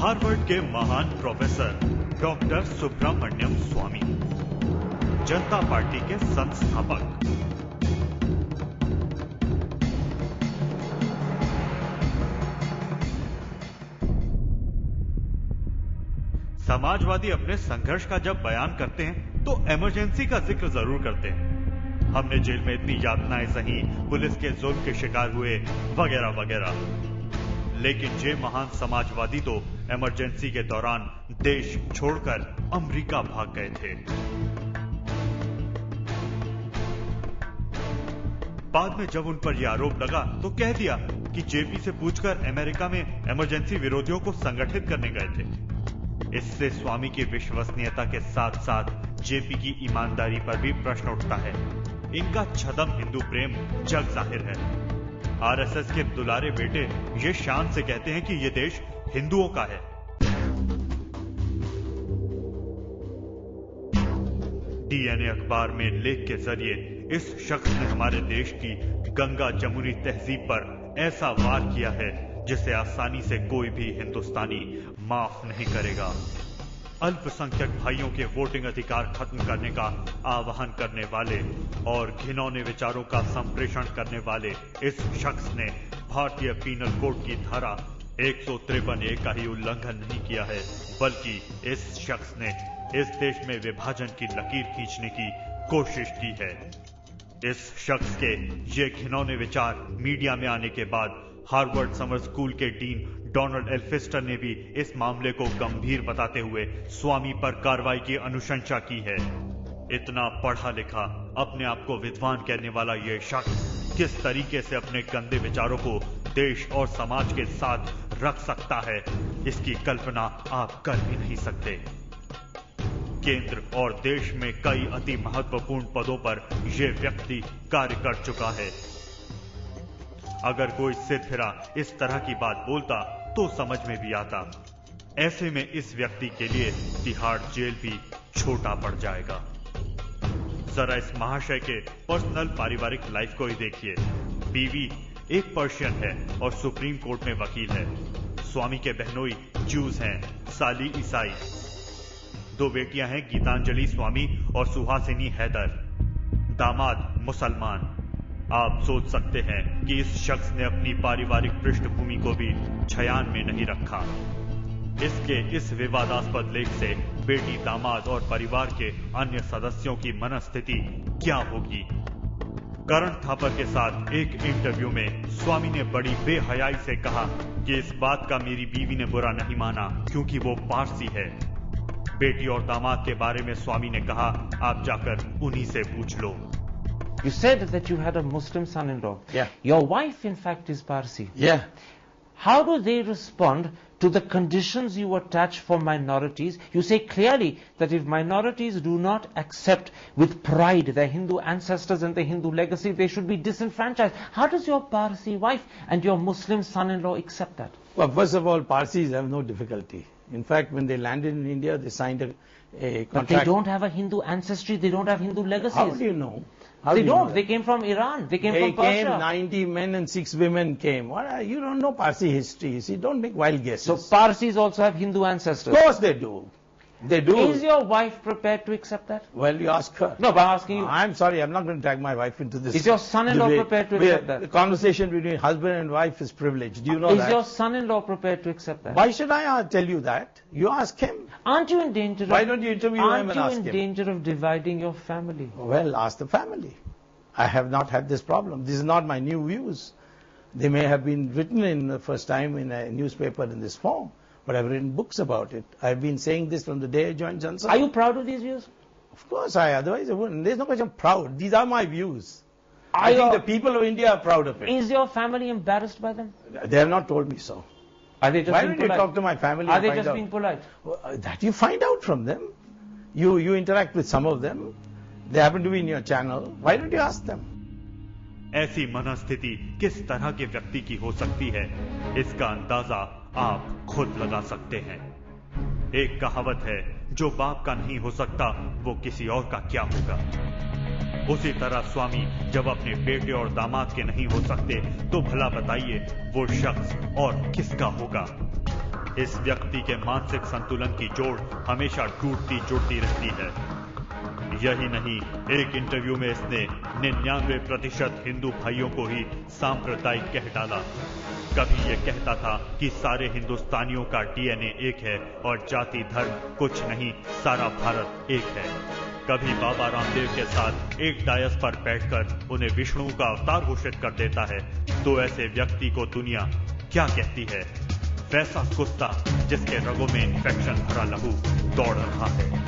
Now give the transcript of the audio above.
Harvard के महान professor doctor Subramaniam स्वामी, जनता party के संस्थापक। समाजवादी अपने संघर्ष का जब बयान करते हैं तो इमरजेंसी का जिक्र जरूर करते हैं। हमने जेल में इतनी यातनाएं सही, पुलिस के जुल्म के शिकार हुए, वगैरह वगैरह। लेकिन ये महान समाजवादी तो इमरजेंसी के दौरान देश छोड़कर अमेरिका भाग गए थे। बाद में जब उन पर यह आरोप लगा तो कह दिया कि जेपी से पूछकर अमेरिका में इमरजेंसी विरोधियों को संगठित करने गए थे। इससे स्वामी की विश्वसनीयता के साथ साथ जेपी की ईमानदारी पर भी प्रश्न उठता है। इनका छदम हिंदू प्रेम जग जाहिर है। आरएसएस के दुलारे बेटे ये शान से कहते हैं कि ये देश हिंदुओं का है। डीएनए अखबार में लेख के जरिए इस शख्स ने हमारे देश की गंगा जमुनी तहजीब पर ऐसा वार किया है जिसे आसानी से कोई भी हिंदुस्तानी माफ नहीं करेगा। अल्पसंख्यक भाइयों के वोटिंग अधिकार खत्म करने का आह्वान करने वाले और घिनौने विचारों का संप्रेषण करने वाले इस शख्स ने भारतीय पीनल कोड की धारा 153A का ही उल्लंघन नहीं किया है, बल्कि इस शख्स ने इस देश में विभाजन की लकीर खींचने की कोशिश की है। इस शख्स के ये घिनौने विचार मीडिया में आने के बाद हार्वर्ड समर स्कूल के डीन डोनाल्ड एल फिस्टर ने भी इस मामले को गंभीर बताते हुए स्वामी पर कार्रवाई की अनुशंसा की है। इतना पढ़ा लिखा, अपने आप को विद्वान कहने वाला यह शख्स किस तरीके से अपने गंदे विचारों को देश और समाज के साथ रख सकता है, इसकी कल्पना आप कर भी नहीं सकते। केंद्र और देश में कई अति महत्वपूर्ण पदों पर यह व्यक्ति कार्य कर चुका है। अगर कोई सिरफिरा इस तरह की बात बोलता तो समझ में भी आता। ऐसे में इस व्यक्ति के लिए तिहाड़ जेल भी छोटा पड़ जाएगा। जरा इस महाशय के पर्सनल पारिवारिक लाइफ को ही देखिए। बीवी एक पर्शियन है और सुप्रीम कोर्ट में वकील है। स्वामी के बहनोई जूस हैं, साली ईसाई। 2 बेटियां हैं, गीतांजलि स्वामी और सुहासिनी हैदर। दामाद मुसलमान। आप सोच सकते हैं कि इस शख्स ने अपनी पारिवारिक पृष्ठभूमि को भी छयान में नहीं रखा। इसके इस विवादास्पद लेख से बेटी, दामाद और परिवार के अन्य सदस्यों की मनस्थिति क्या होगी? करण थापर के साथ एक इंटरव्यू में स्वामी ने बड़ी बेहयाई से कहा कि इस बात का मेरी बीवी ने बुरा नहीं माना क्योंकि वो पारसी है। बेटी और दामाद के बारे में स्वामी ने कहा, आप जाकर उन्हीं से पूछ लो। You said that you had a Muslim son-in-law. Yeah. Your wife, in fact, is Parsi. Yeah. How do they respond to the conditions you attach for minorities? You say clearly that if minorities do not accept with pride their Hindu ancestors and their Hindu legacy, they should be disenfranchised. How does your Parsi wife and your Muslim son-in-law accept that? Well, first of all, Parsis have no difficulty. In fact, when they landed in India, they signed a contract. But they don't have a Hindu ancestry. They don't have Hindu legacies. How do you know? They don't. They came from Iran. They came from Persia. They came, 90 men and 6 women came. You don't know Parsi history. See, don't make wild guesses. So Parsis also have Hindu ancestors? Of course they do. They do. Is your wife prepared to accept that? Well, you ask her. No, but I'm asking you. I'm sorry, I'm not going to drag my wife into this. Is your son-in-law prepared to accept that? The conversation between husband and wife is privileged. Do you know that? Is your son-in-law prepared to accept that? Why should I tell you that? You ask him. Aren't you in danger of... Why don't you interview him and ask him? Aren't you in danger of dividing your family? Well, ask the family. I have not had this problem. This is not my new views. They may have been written in the first time in a newspaper in this form, but I've written books about it. I've been saying this from the day I joined Jansa. Are you proud of these views? Of course, otherwise I wouldn't. There's no question of proud. These are my views. I think the people of India are proud of it. Is your family embarrassed by them? They have not told me so. Are they just Why being don't polite? you talk to my family? Are they just being polite? Well, that you find out from them. You interact with some of them. They happen to be in your channel. Why don't you ask them? ऐसी मनस्थिति किस तरह के व्यक्ति की हो सकती है, इसका अंदाजा आप खुद लगा सकते हैं। एक कहावत है, जो बाप का नहीं हो सकता वो किसी और का क्या होगा। उसी तरह स्वामी जब अपने बेटे और दामाद के नहीं हो सकते तो भला बताइए वो शख्स और किसका होगा। इस व्यक्ति के मानसिक संतुलन की जोड़ हमेशा टूटती जुड़ती रहती है। यही नहीं, एक इंटरव्यू में इसने 99% हिंदू भाइयों को ही सांप्रदायिक कह डाला। कभी ये कहता था कि सारे हिंदुस्तानियों का डीएनए एक है और जाति धर्म कुछ नहीं, सारा भारत एक है। कभी बाबा रामदेव के साथ एक डायस पर बैठकर उन्हें विष्णु का अवतार घोषित कर देता है। तो ऐसे व्यक्ति को दुनिया क्या कहती है? वैसा कुत्ता जिसके रगों में इन्फेक्शन भरा लहू दौड़ रहा है।